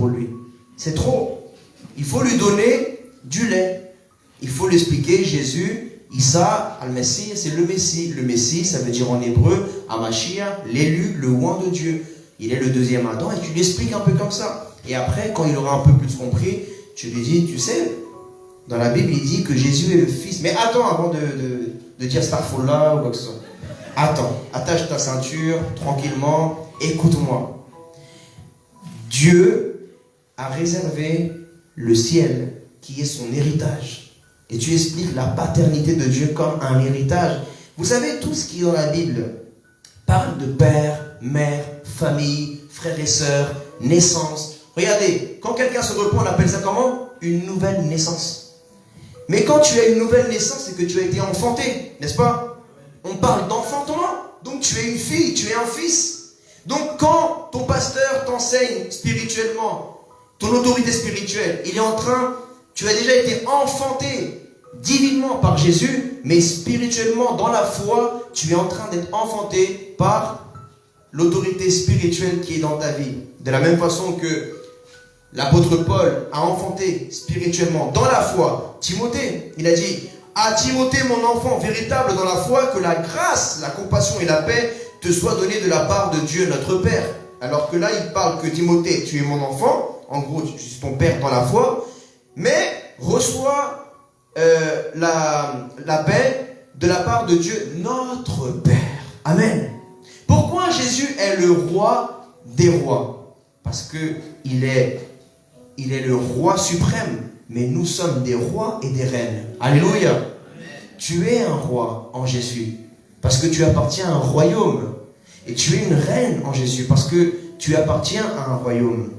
pour lui. C'est trop. Il faut lui donner du lait. Il faut lui expliquer, Jésus, Issa, Al-Messie, c'est le Messie. Le Messie, ça veut dire en hébreu, Amashia, l'élu, le oint de Dieu. Il est le deuxième Adam et tu lui expliques un peu comme ça. Et après, quand il aura un peu plus compris, tu lui dis, tu sais, dans la Bible, il dit que Jésus est le Fils. Mais attends, avant de dire Starfallah ou quoi que ce soit. Attends, attache ta ceinture, tranquillement, écoute-moi. Dieu a réservé le ciel, qui est son héritage. Et tu expliques la paternité de Dieu comme un héritage. Vous savez, tout ce qui est dans la Bible parle de père, mère, famille, frères et sœurs, naissance. Regardez, quand quelqu'un se repent, on appelle ça comment? Une nouvelle naissance. Mais quand tu as une nouvelle naissance, c'est que tu as été enfanté, n'est-ce pas? On parle d'enfantement. Donc tu es une fille, tu es un fils. Donc quand ton pasteur t'enseigne spirituellement, ton autorité spirituelle, il est en train, tu as déjà été enfanté divinement par Jésus, mais spirituellement, dans la foi, tu es en train d'être enfanté par l'autorité spirituelle qui est dans ta vie. De la même façon que l'apôtre Paul a enfanté spirituellement dans la foi Timothée. Il a dit à Timothée, mon enfant véritable dans la foi, que la grâce, la compassion et la paix te soient données de la part de Dieu notre Père. Alors que là, il parle que Timothée, tu es mon enfant. En gros, je suis ton père dans la foi. Mais reçois la paix de la part de Dieu notre Père. Amen. Pourquoi Jésus est le roi des rois? Parce qu'il est le roi suprême, mais nous sommes des rois et des reines. Alléluia. Amen. Tu es un roi en Jésus, parce que tu appartiens à un royaume. Et tu es une reine en Jésus, parce que tu appartiens à un royaume.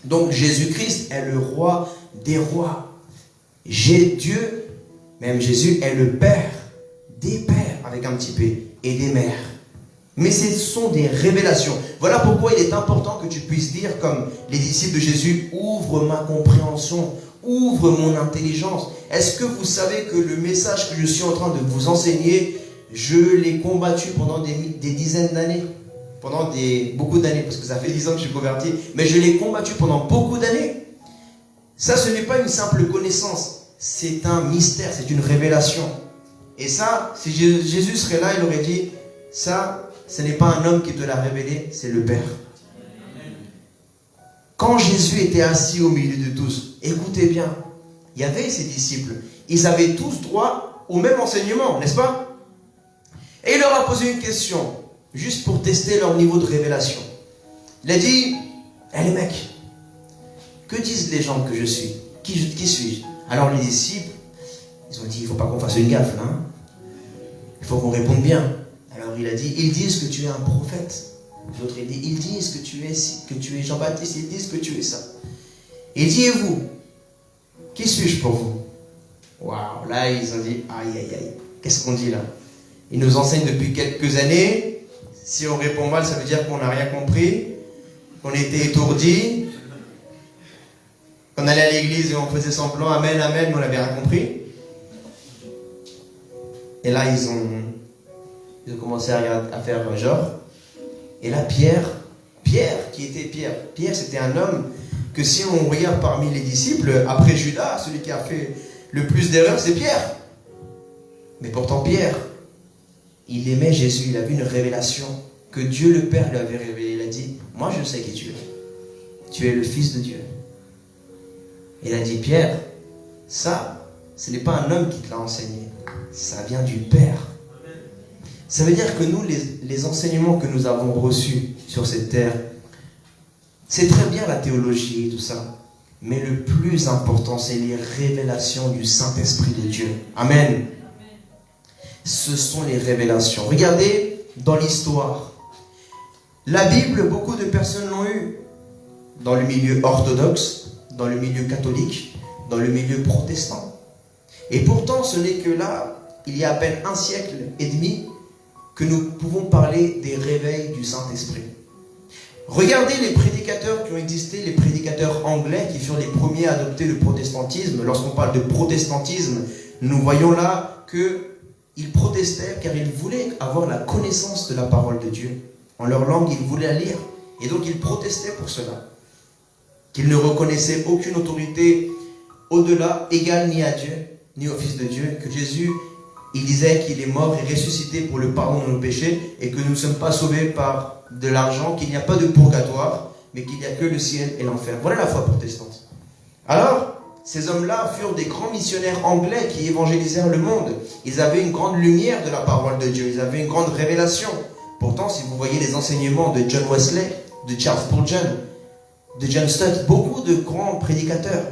Donc Jésus-Christ est le roi des rois. Dieu, même Jésus, est le Père des pères, avec un petit p, et des mères. Mais ce sont des révélations. Voilà pourquoi il est important que tu puisses dire, comme les disciples de Jésus, ouvre ma compréhension, ouvre mon intelligence. Est-ce que vous savez que le message que je suis en train de vous enseigner, je l'ai combattu pendant des dizaines d'années, pendant beaucoup d'années, parce que ça fait 10 ans que je suis converti, mais je l'ai combattu pendant beaucoup d'années. Ça, ce n'est pas une simple connaissance, c'est un mystère, c'est une révélation. Et ça, si Jésus serait là, il aurait dit, ça, ce n'est pas un homme qui te l'a révélé, c'est le Père. Quand Jésus était assis au milieu de tous, écoutez bien, il y avait ses disciples, ils avaient tous droit au même enseignement, n'est-ce pas? Et il leur a posé une question, juste pour tester leur niveau de révélation. Il a dit, les mecs, que disent les gens que je suis? Qui suis-je? Alors les disciples, ils ont dit, il ne faut pas qu'on fasse une gaffe là. Il faut qu'on réponde bien. Alors il a dit, ils disent que tu es un prophète. L'autre il dit, ils disent que tu es Jean-Baptiste, ils disent que tu es ça. Il dit, et vous? Qui suis-je pour vous? Waouh, là ils ont dit, aïe aïe aïe, qu'est-ce qu'on dit là? Ils nous enseignent depuis quelques années. Si on répond mal, ça veut dire qu'on n'a rien compris, qu'on était étourdi, qu'on allait à l'église et on faisait semblant, amen, amen, mais on n'avait rien compris. Et là, ils ont commencé à faire genre. Et là, Pierre, qui était Pierre, c'était un homme que si on regarde parmi les disciples, après Judas, celui qui a fait le plus d'erreurs, c'est Pierre. Mais pourtant, Pierre, il aimait Jésus, il avait une révélation que Dieu le Père lui avait révélée. Il a dit, moi je sais qui tu es. Tu es le Fils de Dieu. Il a dit, Pierre, ça, ce n'est pas un homme qui te l'a enseigné. Ça vient du Père. Ça veut dire que nous, les enseignements que nous avons reçus sur cette terre, c'est très bien la théologie et tout ça. Mais le plus important, c'est les révélations du Saint-Esprit de Dieu. Amen. Ce sont les révélations. Regardez dans l'histoire. La Bible, beaucoup de personnes l'ont eu. Dans le milieu orthodoxe, dans le milieu catholique, dans le milieu protestant. Et pourtant, ce n'est que là, il y a à peine un siècle et demi, que nous pouvons parler des réveils du Saint-Esprit. Regardez les prédicateurs qui ont existé, les prédicateurs anglais qui furent les premiers à adopter le protestantisme. Lorsqu'on parle de protestantisme, nous voyons là qu'ils protestaient car ils voulaient avoir la connaissance de la parole de Dieu. En leur langue, ils voulaient la lire. Et donc, ils protestaient pour cela. qu'il ne reconnaissait aucune autorité au-delà, égale ni à Dieu, ni au Fils de Dieu, que Jésus, il disait qu'il est mort et ressuscité pour le pardon de nos péchés et que nous ne sommes pas sauvés par de l'argent, qu'il n'y a pas de purgatoire, mais qu'il n'y a que le ciel et l'enfer. Voilà la foi protestante. Alors, ces hommes-là furent des grands missionnaires anglais qui évangélisèrent le monde. Ils avaient une grande lumière de la parole de Dieu, ils avaient une grande révélation. Pourtant, si vous voyez les enseignements de John Wesley, de Charles Spurgeon, de John Stott, beaucoup de grands prédicateurs,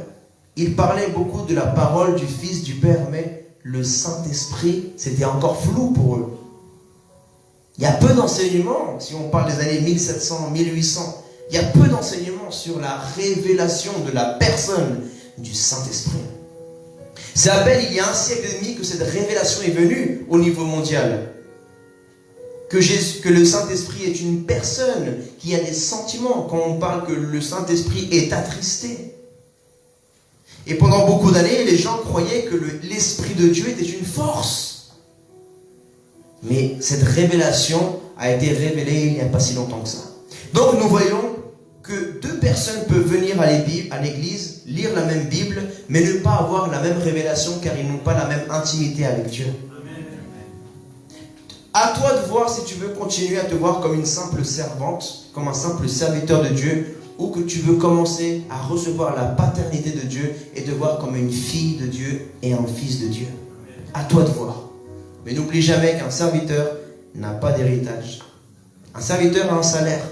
ils parlaient beaucoup de la parole du Fils, du Père, mais le Saint-Esprit, c'était encore flou pour eux. Il y a peu d'enseignements, si on parle des années 1700, 1800, il y a peu d'enseignements sur la révélation de la personne du Saint-Esprit. C'est à peine il y a un siècle et demi que cette révélation est venue au niveau mondial. Que le Saint-Esprit est une personne qui a des sentiments. Quand on parle que le Saint-Esprit est attristé. Et pendant beaucoup d'années, les gens croyaient que l'Esprit de Dieu était une force. Mais cette révélation a été révélée il n'y a pas si longtemps que ça. Donc nous voyons que deux personnes peuvent venir à l'église, lire la même Bible, mais ne pas avoir la même révélation car ils n'ont pas la même intimité avec Dieu. À toi de voir si tu veux continuer à te voir comme une simple servante, comme un simple serviteur de Dieu, ou que tu veux commencer à recevoir la paternité de Dieu et te voir comme une fille de Dieu et un fils de Dieu. À toi de voir. Mais n'oublie jamais qu'un serviteur n'a pas d'héritage. Un serviteur a un salaire,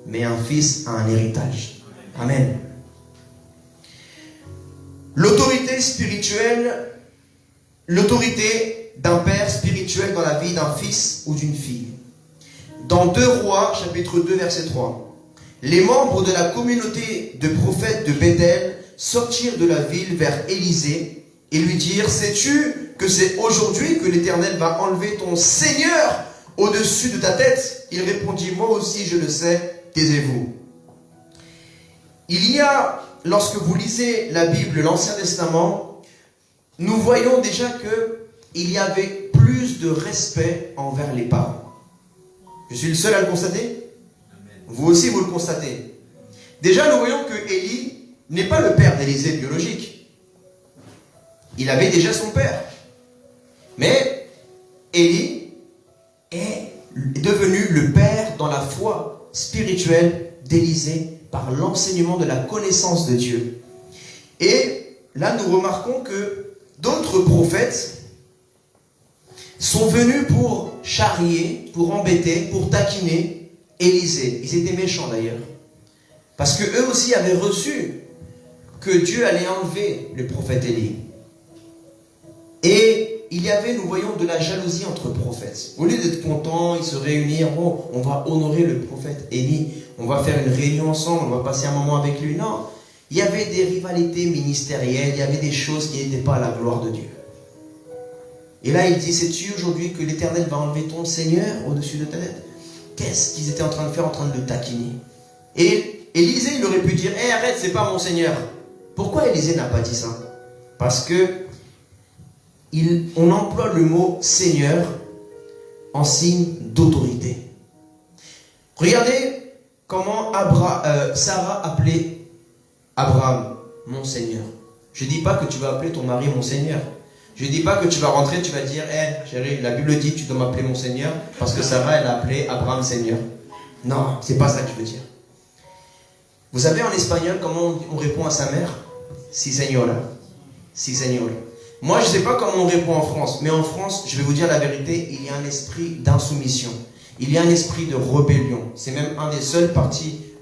mais un fils a un héritage. Amen. L'autorité spirituelle, l'autorité d'un père spirituel dans la vie d'un fils ou d'une fille. Dans 2 Rois, chapitre 2, verset 3. Les membres de la communauté de prophètes de Bethel sortirent de la ville vers Élisée et lui dirent: sais-tu que c'est aujourd'hui que l'Éternel va enlever ton Seigneur au-dessus de ta tête? Il répondit: moi aussi je le sais, taisez-vous. Il y a, lorsque vous lisez la Bible, l'Ancien Testament, nous voyons déjà qu'il y avait plus de respect envers les parents. Je suis le seul à le constater? Vous aussi vous le constatez. Déjà nous voyons que Élie n'est pas le père d'Élisée biologique. Il avait déjà son père. Mais Élie est devenu le père dans la foi spirituelle d'Élisée par l'enseignement de la connaissance de Dieu. Et là nous remarquons que d'autres prophètes sont venus pour charrier, pour embêter, pour taquiner Élisée. Ils étaient méchants d'ailleurs. Parce qu'eux aussi avaient reçu que Dieu allait enlever le prophète Élie. Et il y avait, nous voyons, de la jalousie entre prophètes. Au lieu d'être contents, ils se réunirent. Oh, on va honorer le prophète Élie. On va faire une réunion ensemble. On va passer un moment avec lui. Non. Il y avait des rivalités ministérielles. Il y avait des choses qui n'étaient pas à la gloire de Dieu. Et là, il dit: sais-tu aujourd'hui que l'Éternel va enlever ton Seigneur au-dessus de ta tête? Qu'est-ce qu'ils étaient en train de faire, en train de le taquiner? Et Élisée, il aurait pu dire: hé, arrête, c'est pas mon Seigneur. Pourquoi Élisée n'a pas dit ça? Parce que on emploie le mot Seigneur en signe d'autorité. Regardez comment Sarah appelait Abraham mon Seigneur. Je ne dis pas que tu vas appeler ton mari mon Seigneur. Je ne dis pas que tu vas rentrer, tu vas dire: hé, chérie, la Bible dit tu dois m'appeler mon Seigneur, parce que Sarah, elle a appelé Abraham Seigneur. Non, c'est pas ça que je veux dire. Vous savez en espagnol comment on répond à sa mère? Si señora. Si señor. Moi, je ne sais pas comment on répond en France, mais en France, je vais vous dire la vérité, il y a un esprit d'insoumission. Il y a un esprit de rébellion. C'est même un des seuls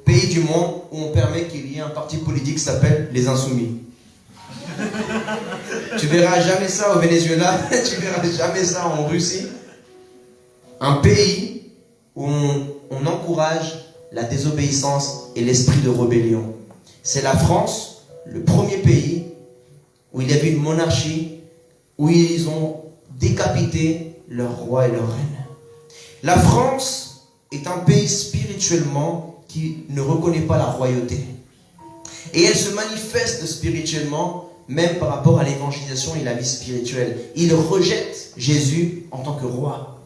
pays du monde où on permet qu'il y ait un parti politique qui s'appelle les Insoumis. Tu verras jamais ça au Venezuela, tu verras jamais ça en Russie. Un pays où on encourage la désobéissance et l'esprit de rébellion. C'est la France, le premier pays où il y avait une monarchie, où ils ont décapité leur roi et leur reine. La France est un pays spirituellement qui ne reconnaît pas la royauté. Et elle se manifeste spirituellement même par rapport à l'évangélisation et la vie spirituelle. Ils rejettent Jésus en tant que roi.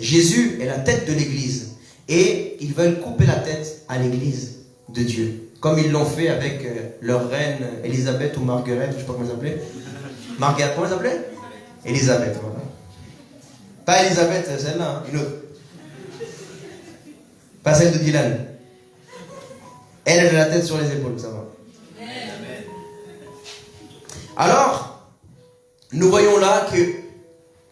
Jésus est la tête de l'Église. Et ils veulent couper la tête à l'Église de Dieu. comme ils l'ont fait avec leur reine Elisabeth ou Marguerite, je ne sais pas comment ils s'appelaient. Marguerite, comment ils s'appelaient? Elisabeth, voilà. Pas Elisabeth, celle-là, hein, une autre. Pas celle de Dylan. Elle a la tête sur les épaules, ça va. Alors, nous voyons là que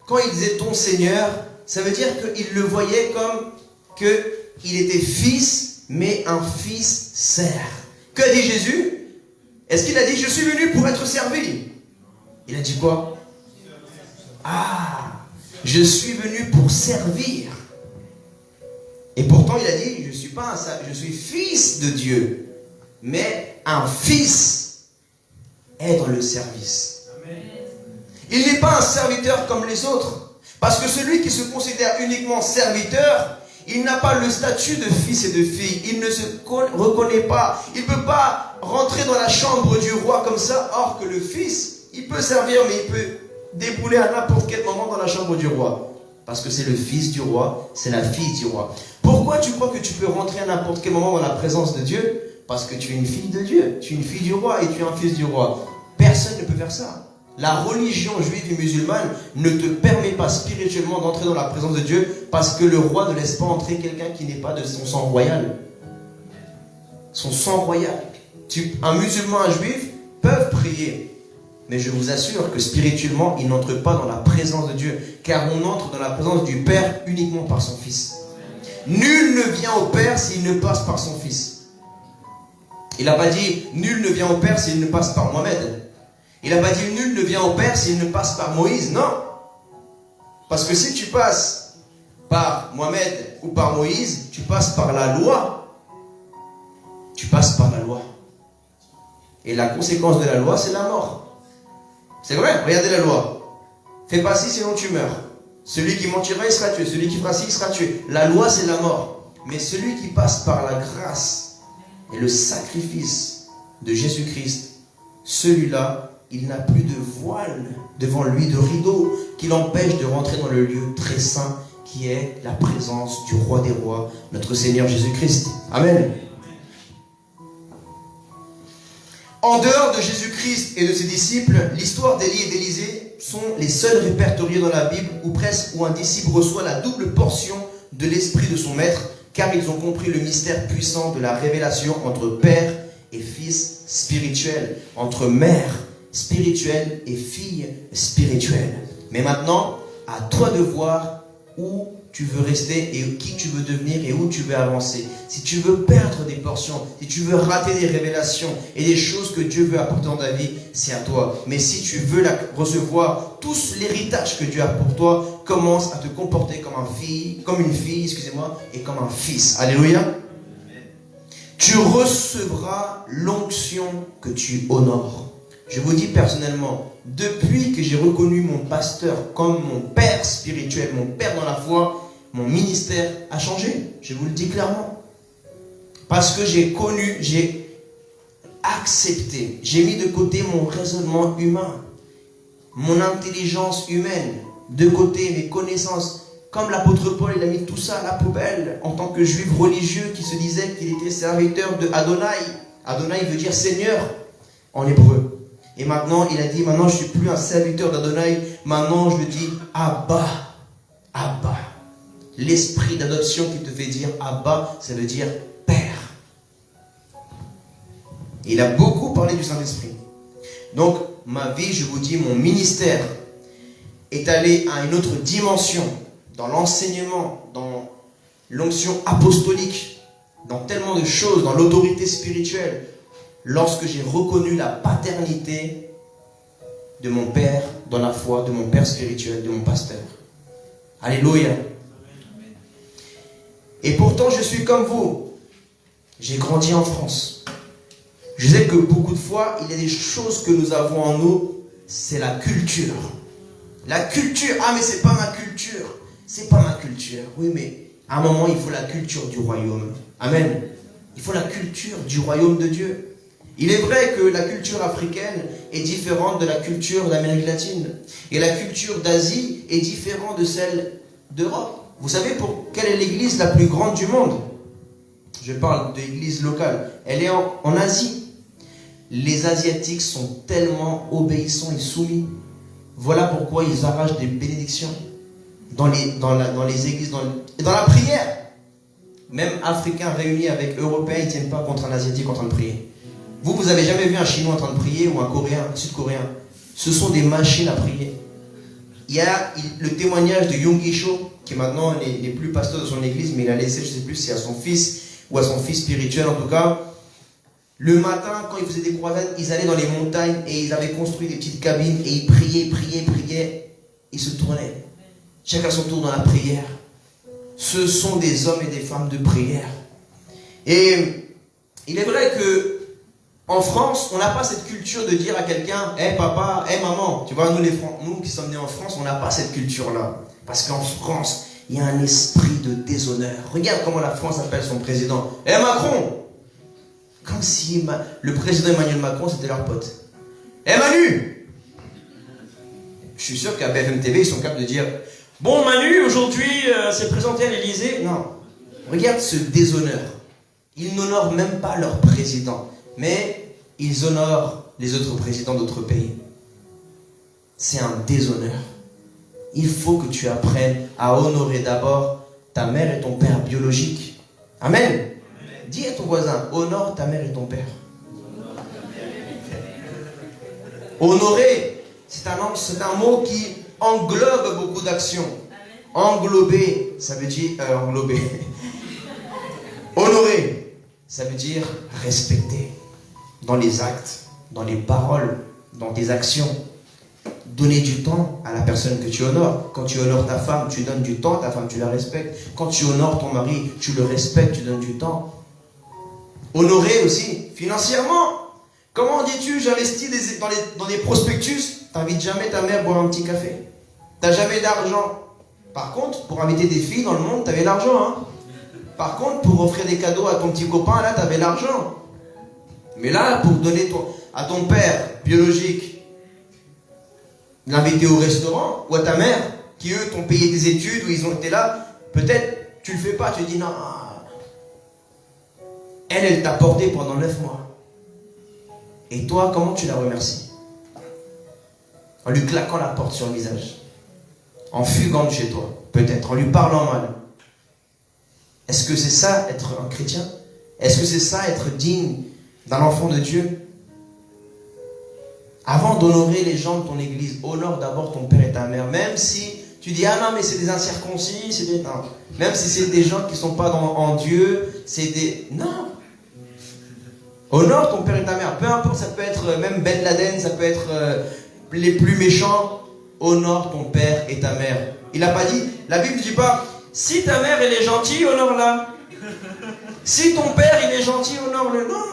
quand il disait ton Seigneur, ça veut dire qu'il le voyait comme qu'il était fils, mais un fils sert. Que dit Jésus? Est-ce qu'il a dit je suis venu pour être servi? Il a dit quoi? Ah, je suis venu pour servir. Et pourtant il a dit je suis fils de Dieu, mais un fils est dans le service. Amen. Il n'est pas un serviteur comme les autres, parce que celui qui se considère uniquement serviteur, il n'a pas le statut de fils et de fille. Il ne se reconnaît pas. Il ne peut pas rentrer dans la chambre du roi comme ça. Or que le fils, il peut servir, mais il peut débouler à n'importe quel moment dans la chambre du roi. Parce que c'est le fils du roi, c'est la fille du roi. Pourquoi tu crois que tu peux rentrer à n'importe quel moment dans la présence de Dieu? Parce que tu es une fille de Dieu. Tu es une fille du roi et tu es un fils du roi. Personne ne peut faire ça. La religion juive et musulmane ne te permet pas spirituellement d'entrer dans la présence de Dieu parce que le roi ne laisse pas entrer quelqu'un qui n'est pas de son sang royal. Son sang royal. Un musulman, un juif peuvent prier. Mais je vous assure que spirituellement, ils n'entrent pas dans la présence de Dieu. Car on entre dans la présence du Père uniquement par son Fils. Nul ne vient au Père s'il ne passe par son Fils. Il n'a pas dit nul ne vient au Père s'il ne passe par Mohamed. Il n'a pas dit nul ne vient au Père s'il ne passe par Moïse. Non. Parce que si tu passes par Mohamed ou par Moïse, tu passes par la loi. Tu passes par la loi. Et la conséquence de la loi, c'est la mort. C'est vrai, regardez la loi. Fais pas ci, sinon tu meurs. Celui qui mentira, il sera tué. Celui qui fera ci, il sera tué. La loi, c'est la mort. Mais celui qui passe par la grâce et le sacrifice de Jésus-Christ, celui-là, il n'a plus de voile devant lui, de rideau, qui l'empêche de rentrer dans le lieu très saint, qui est la présence du roi des rois, notre Seigneur Jésus-Christ. Amen. En dehors de Jésus-Christ et de ses disciples, l'histoire d'Élie et d'Élisée sont les seuls répertoriés dans la Bible où un disciple reçoit la double portion de l'esprit de son maître, car ils ont compris le mystère puissant de la révélation entre père et fils spirituel, entre mère spirituelle et fille spirituelle. Mais maintenant, à toi de voir où tu veux rester et qui tu veux devenir et où tu veux avancer. Si tu veux perdre des portions, si tu veux rater des révélations et des choses que Dieu veut apporter dans ta vie, c'est à toi. Mais si tu veux recevoir tout l'héritage que Dieu a pour toi, commence à te comporter comme une fille, et comme un fils. Alléluia. Tu recevras l'onction que tu honores. Je vous dis personnellement, depuis que j'ai reconnu mon pasteur comme mon père spirituel, mon père dans la foi, mon ministère a changé. Je vous le dis clairement. Parce que j'ai accepté, j'ai mis de côté mon raisonnement humain, mon intelligence humaine, de côté mes connaissances. Comme l'apôtre Paul, il a mis tout ça à la poubelle en tant que juif religieux qui se disait qu'il était serviteur de Adonai. Adonai veut dire Seigneur en hébreu. Et maintenant, il a dit, maintenant je ne suis plus un serviteur d'Adonai, maintenant je dis Abba, Abba. L'esprit d'adoption qui te fait dire Abba, ça veut dire Père. Il a beaucoup parlé du Saint-Esprit. Donc, ma vie, je vous dis, mon ministère est allé à une autre dimension, dans l'enseignement, dans l'onction apostolique, dans tellement de choses, dans l'autorité spirituelle, lorsque j'ai reconnu la paternité de mon Père dans la foi, de mon Père spirituel, de mon pasteur. Alléluia. Et pourtant, je suis comme vous. J'ai grandi en France. Je sais que beaucoup de fois, il y a des choses que nous avons en nous, c'est la culture. La culture, ah mais c'est pas ma culture. C'est pas ma culture. Oui, mais à un moment, il faut la culture du royaume. Amen. Il faut la culture du royaume de Dieu. Il est vrai que la culture africaine est différente de la culture d'Amérique latine. Et la culture d'Asie est différente de celle d'Europe. Vous savez quelle est l'église la plus grande du monde? je parle de l'église locale, elle est en Asie. Les Asiatiques sont tellement obéissants et soumis. Voilà pourquoi ils arrachent des bénédictions dans les églises, et dans la prière. Même Africains réunis avec Européens, ils ne tiennent pas contre un Asiatique en train de prier. Vous avez jamais vu un Chinois en train de prier ou un Coréen, un Sud-Coréen. Ce sont des machines à prier. Il y a le témoignage de Yonggi Cho, qui maintenant n'est plus pasteur de son église, mais il a laissé, je ne sais plus si à son fils ou à son fils spirituel en tout cas. Le matin, quand ils faisaient des croisades, ils allaient dans les montagnes et ils avaient construit des petites cabines et ils priaient. Ils se tournaient. Chacun son tour dans la prière. Ce sont des hommes et des femmes de prière. Et il est vrai que en France, on n'a pas cette culture de dire à quelqu'un, hey papa, hey maman. Tu vois, nous qui sommes nés en France, on n'a pas cette culture-là. Parce qu'en France, il y a un esprit de déshonneur. Regarde comment la France appelle son président. Hey Macron. Comme si le président Emmanuel Macron, c'était leur pote. Hey Manu. Je suis sûr qu'à BFM TV, ils sont capables de dire, bon Manu, aujourd'hui, c'est présenté à l'Élysée. Non. Regarde ce déshonneur. Ils n'honorent même pas leur président. Mais ils honorent les autres présidents d'autres pays. C'est un déshonneur. Il faut que tu apprennes à honorer d'abord ta mère et ton père biologiques. Amen. Amen. Dis à ton voisin, honore ta mère et ton père. Honorer, c'est un mot qui englobe beaucoup d'actions. Englober, ça veut dire englober. Honorer, ça veut dire respecter. Dans les actes, dans les paroles, dans tes actions. Donner du temps à la personne que tu honores. Quand tu honores ta femme, tu donnes du temps, ta femme, tu la respectes. Quand tu honores ton mari, tu le respectes, tu donnes du temps. Honorer aussi, financièrement. Comment dis-tu, j'investis dans des prospectus, t'invites jamais ta mère boire un petit café. T'as jamais d'argent. Par contre, pour inviter des filles dans le monde, t'avais l'argent. Hein. Par contre, pour offrir des cadeaux à ton petit copain, là, t'avais l'argent. Mais là, pour donner à ton père biologique, l'inviter au restaurant, ou à ta mère, qui eux t'ont payé des études, ou ils ont été là, peut-être tu le fais pas, tu dis non. Elle t'a porté pendant 9 mois. Et toi, comment tu la remercies? En lui claquant la porte sur le visage. En fugant de chez toi, peut-être, en lui parlant mal. Est-ce que c'est ça être un chrétien? Est-ce que c'est ça être digne d'un enfant de Dieu? Avant d'honorer les gens de ton église, honore d'abord ton père et ta mère. Même si tu dis, ah non, mais c'est des incirconcis, c'est des... Non. Même si c'est des gens qui ne sont pas en Dieu, c'est des... Non. Honore ton père et ta mère. Peu importe, ça peut être même Ben Laden, ça peut être les plus méchants. Honore ton père et ta mère. Il n'a pas dit, la Bible ne dit pas, si ta mère elle est gentille, honore-la. Si ton père il est gentil, honore-le. Non.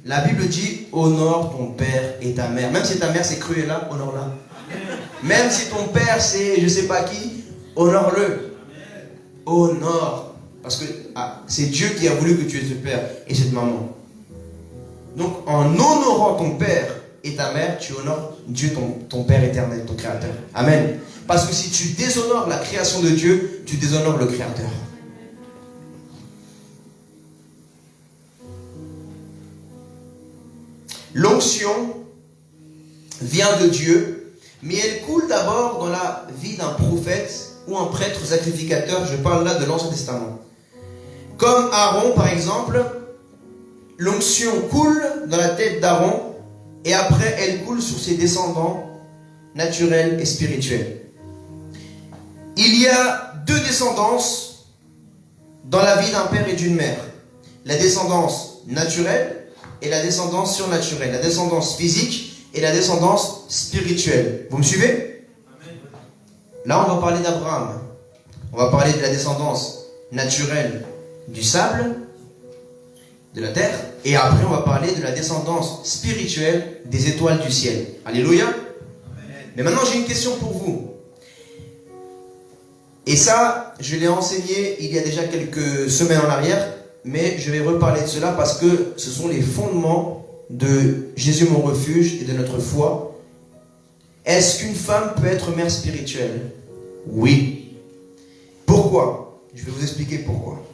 La Bible dit, honore ton père et ta mère. Même si ta mère c'est Cruella, honore-la. Même si ton père c'est je sais pas qui, honore-le. Honore. Parce que c'est Dieu qui a voulu que tu aies ce père et cette maman. Donc en honorant ton père et ta mère, tu honores Dieu, ton Père éternel, ton Créateur. Amen. Parce que si tu déshonores la création de Dieu, tu déshonores le Créateur. L'onction vient de Dieu, mais elle coule d'abord dans la vie d'un prophète ou un prêtre sacrificateur. Je parle là de l'Ancien Testament. Comme Aaron, par exemple, l'onction coule dans la tête d'Aaron et après elle coule sur ses descendants naturels et spirituels. Il y a deux descendances dans la vie d'un père et d'une mère. La descendance naturelle et la descendance surnaturelle. La descendance physique et la descendance spirituelle. Vous me suivez? Là, on va parler d'Abraham. On va parler de la descendance naturelle du sable, de la terre. Et après, on va parler de la descendance spirituelle des étoiles du ciel. Alléluia. Mais maintenant, j'ai une question pour vous. Et ça, je l'ai enseigné il y a déjà quelques semaines en arrière, mais je vais reparler de cela parce que ce sont les fondements de Jésus mon refuge et de notre foi. Est-ce qu'une femme peut être mère spirituelle? Oui. Pourquoi? Je vais vous expliquer pourquoi.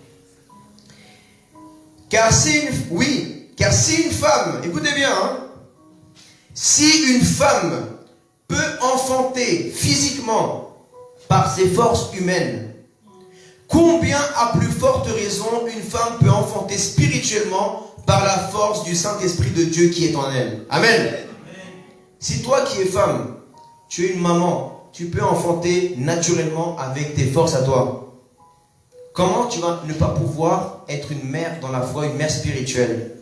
Car si une femme, écoutez bien, hein, si une femme peut enfanter physiquement par ses forces humaines, combien à plus forte raison une femme peut enfanter spirituellement par la force du Saint-Esprit de Dieu qui est en elle. Amen. Si toi qui es femme, tu es une maman, tu peux enfanter naturellement avec tes forces à toi. Comment tu vas ne pas pouvoir être une mère dans la foi, une mère spirituelle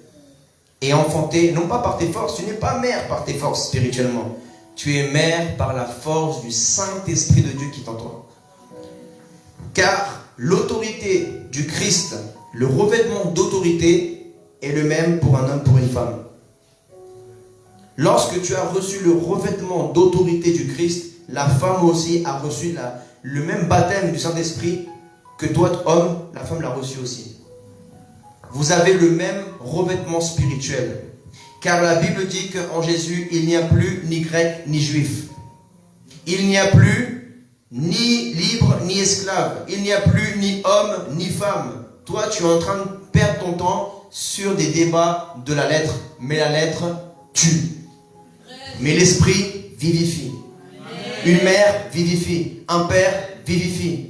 et enfanter, non pas par tes forces, tu n'es pas mère par tes forces spirituellement. Tu es mère par la force du Saint-Esprit de Dieu qui est en toi. Car l'autorité du Christ, le revêtement d'autorité est le même pour un homme, pour une femme. Lorsque tu as reçu le revêtement d'autorité du Christ, la femme aussi a reçu le même baptême du Saint-Esprit que toi, homme, la femme l'a reçu aussi. Vous avez le même revêtement spirituel. Car la Bible dit qu'en Jésus, il n'y a plus ni grec ni juif. Il n'y a plus ni libre ni esclave. Il n'y a plus ni homme ni femme. Toi, tu es en train de perdre ton temps sur des débats de la lettre. Mais la lettre tue. Mais l'esprit vivifie. Une mère vivifie. Un père vivifie.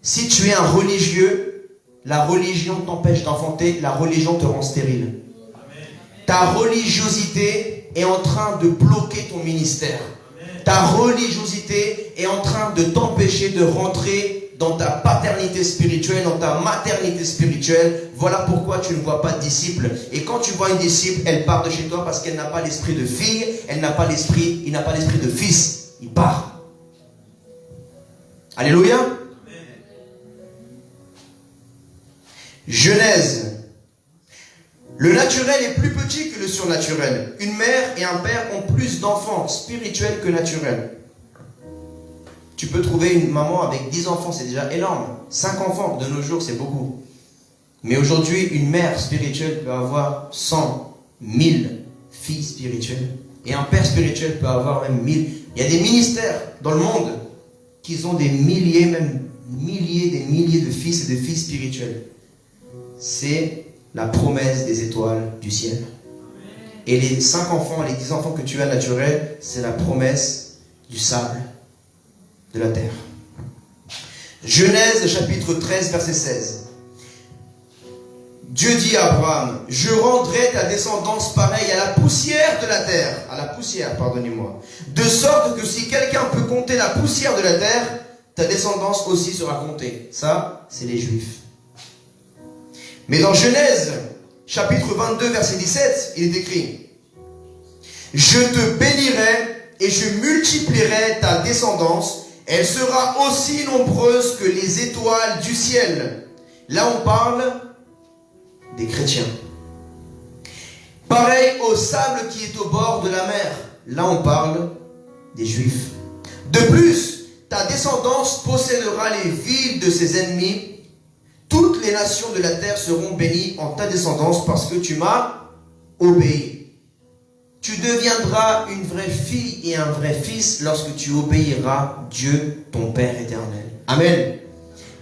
Si tu es un religieux, la religion t'empêche d'enfanter. La religion te rend stérile. Ta religiosité est en train de bloquer ton ministère. Ta religiosité est en train de t'empêcher de rentrer dans ta paternité spirituelle, dans ta maternité spirituelle. Voilà pourquoi tu ne vois pas de disciple. Et quand tu vois une disciple, elle part de chez toi parce qu'elle n'a pas l'esprit de fille, il n'a pas l'esprit de fils. Il part. Alléluia. Genèse. Le naturel est plus petit que le surnaturel. Une mère et un père ont plus d'enfants spirituels que naturels. Tu peux trouver une maman avec 10 enfants, c'est déjà énorme. 5 enfants, de nos jours, c'est beaucoup. Mais aujourd'hui, une mère spirituelle peut avoir 100, 1000 filles spirituelles. Et un père spirituel peut avoir même 1000. Il y a des ministères dans le monde qui ont des milliers, même des milliers de fils et de filles spirituels. C'est la promesse des étoiles du ciel. Et les 5 enfants, les 10 enfants que tu as naturels, c'est la promesse du sable de la terre. Genèse chapitre 13, verset 16. Dieu dit à Abraham, je rendrai ta descendance pareille à la poussière de la terre, pardonnez-moi, de sorte que si quelqu'un peut compter la poussière de la terre, ta descendance aussi sera comptée. Ça, c'est les Juifs. Mais dans Genèse, chapitre 22, verset 17, il est écrit, je te bénirai et je multiplierai ta descendance, elle sera aussi nombreuse que les étoiles du ciel. Là, on parle des chrétiens. Pareil au sable qui est au bord de la mer. Là, on parle des Juifs. De plus, ta descendance possédera les villes de ses ennemis. Toutes les nations de la terre seront bénies en ta descendance parce que tu m'as obéi. Tu deviendras une vraie fille et un vrai fils lorsque tu obéiras Dieu, ton Père éternel. Amen.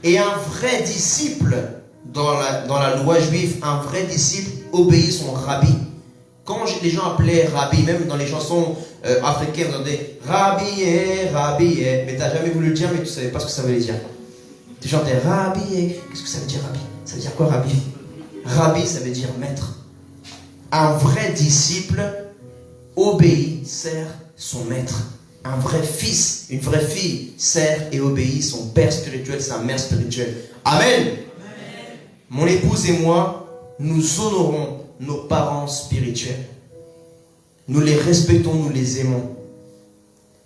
Et un vrai disciple, dans la loi juive, un vrai disciple obéit son rabbi. Quand les gens appelaient rabbi, même dans les chansons africaines, on disait rabbi, mais tu n'as jamais voulu le dire, mais tu ne savais pas ce que ça voulait dire. Tu chantais rabbi, qu'est-ce que ça veut dire rabbi? Ça veut dire quoi rabbi? Rabbi, ça veut dire maître. Un vrai disciple obéit, sert son maître. Un vrai fils, une vraie fille sert et obéit son père spirituel, sa mère spirituelle. Amen. Amen. Mon épouse et moi, nous honorons nos parents spirituels. Nous les respectons, nous les aimons.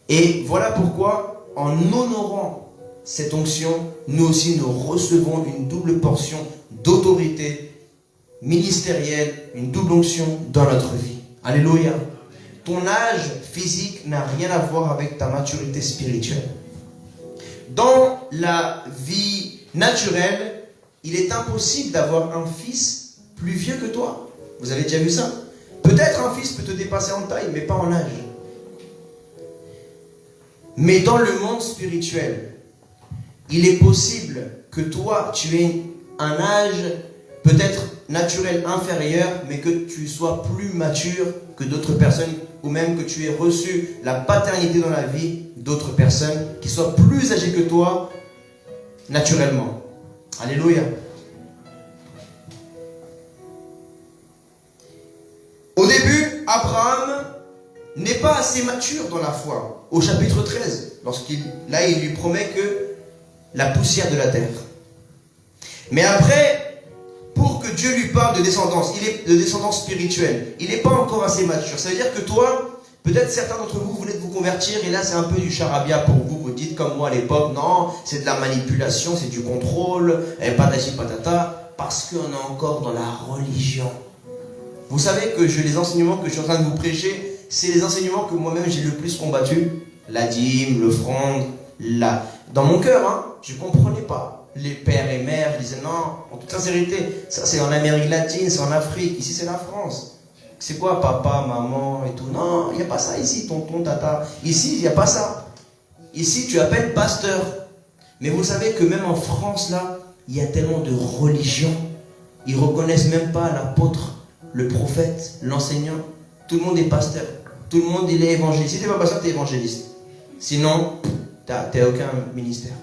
Et voilà pourquoi, en honorant cette onction, nous aussi nous recevons une double portion d'autorité ministérielle, une double onction dans notre vie. Alléluia. Ton âge physique n'a rien à voir avec ta maturité spirituelle. Dans la vie naturelle, il est impossible d'avoir un fils plus vieux que toi. Vous avez déjà vu ça? Peut-être un fils peut te dépasser en taille, mais pas en âge. Mais dans le monde spirituel, il est possible que toi, tu aies un âge peut-être naturel inférieur, mais que tu sois plus mature que d'autres personnes, ou même que tu aies reçu la paternité dans la vie d'autres personnes qui soient plus âgées que toi naturellement. Alléluia. Au début, Abraham n'est pas assez mature dans la foi. Au chapitre 13, il lui promet que la poussière de la terre. Mais après, pour que Dieu lui parle de descendance, il est de descendance spirituelle. Il n'est pas encore assez mature. Ça veut dire que toi, peut-être certains d'entre vous voulez vous convertir et là c'est un peu du charabia pour vous. Vous dites comme moi à l'époque, non, c'est de la manipulation, c'est du contrôle, patati patata, parce qu'on est encore dans la religion. Vous savez que les enseignements que je suis en train de vous prêcher, c'est les enseignements que moi-même j'ai le plus combattu. La dîme, l'offrande, dans mon cœur, je ne comprenais pas. Les pères et mères disaient non, en toute sincérité, ça c'est en Amérique latine, c'est en Afrique, ici c'est la France. C'est quoi papa, maman et tout? Non, il n'y a pas ça ici, tonton, tata. Ici, il n'y a pas ça. Ici, tu appelles pasteur. Mais vous savez que même en France, là, il y a tellement de religions. Ils ne reconnaissent même pas l'apôtre, le prophète, l'enseignant. Tout le monde est pasteur. Tout le monde, il est évangéliste. Si tu n'es pas pasteur, tu es évangéliste. Sinon, tu n'as aucun ministère.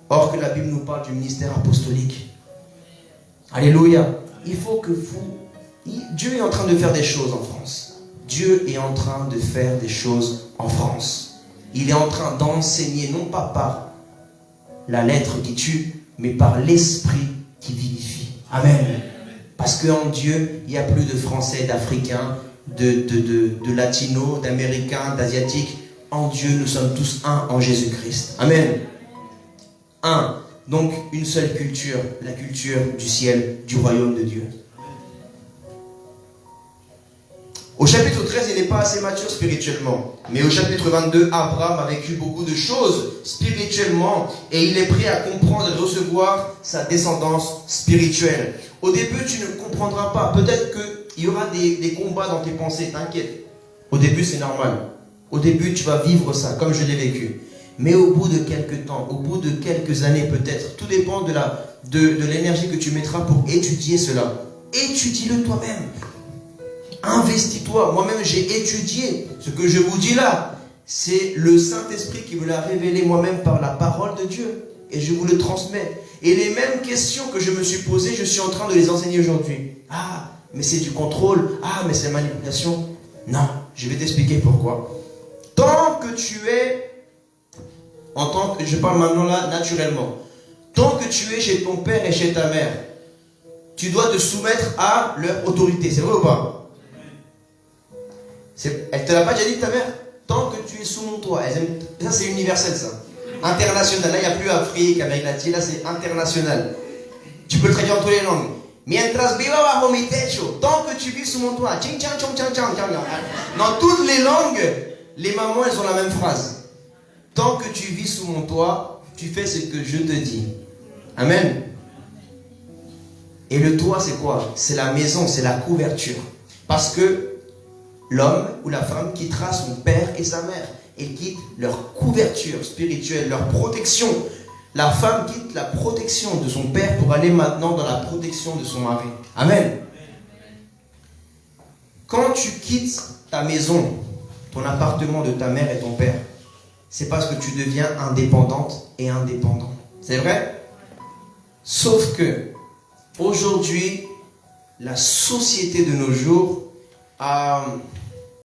Or que la Bible nous parle du ministère apostolique. Alléluia. Il faut que Dieu est en train de faire des choses en France. Dieu est en train de faire des choses en France. Il est en train d'enseigner, non pas par la lettre qui tue, mais par l'esprit qui vivifie. Amen. Parce qu'en Dieu, il n'y a plus de Français, d'Africains, de Latinos, d'Américains, d'Asiatiques. En Dieu, nous sommes tous un en Jésus-Christ. Amen. Un. Donc, une seule culture, la culture du ciel, du royaume de Dieu. Au chapitre 13, il n'est pas assez mature spirituellement. Mais au chapitre 22, Abraham a vécu beaucoup de choses spirituellement et il est prêt à comprendre et recevoir sa descendance spirituelle. Au début, tu ne comprendras pas. Peut-être qu'il y aura des combats dans tes pensées, t'inquiète. Au début, c'est normal. Au début, tu vas vivre ça, comme je l'ai vécu. Mais au bout de quelques temps, au bout de quelques années peut-être, tout dépend de l'énergie que tu mettras pour étudier cela. Étudie-le toi-même. Investis-toi. Moi-même, j'ai étudié ce que je vous dis là. C'est le Saint-Esprit qui me l'a révélé moi-même par la parole de Dieu. Et je vous le transmets. Et les mêmes questions que je me suis posées, je suis en train de les enseigner aujourd'hui. Ah, mais c'est du contrôle. Ah, mais c'est la manipulation. Non, je vais t'expliquer pourquoi. Tant que tu es, je parle maintenant là naturellement, tant que tu es chez ton père et chez ta mère, tu dois te soumettre à leur autorité. C'est vrai ou pas? Elle te l'a pas déjà dit ta mère? Tant que tu es sous mon toit. Ça c'est universel ça. International. Là il n'y a plus Afrique, Amérique latine. Là c'est international. Tu peux le traduire en toutes les langues. Mientras viva bajo mi techo. Tant que tu vis sous mon toit. Dans toutes les langues, les mamans elles ont la même phrase. Tant que tu vis sous mon toit, tu fais ce que je te dis. Amen. Et le toit c'est quoi? C'est la maison, c'est la couverture. Parce que l'homme ou la femme quittera son père et sa mère et quitte leur couverture spirituelle, leur protection. La femme quitte la protection de son père pour aller maintenant dans la protection de son mari. Amen. Quand tu quittes ta maison, ton appartement de ta mère et ton père, c'est parce que tu deviens indépendante et indépendant. C'est vrai? Sauf que aujourd'hui, la société de nos jours a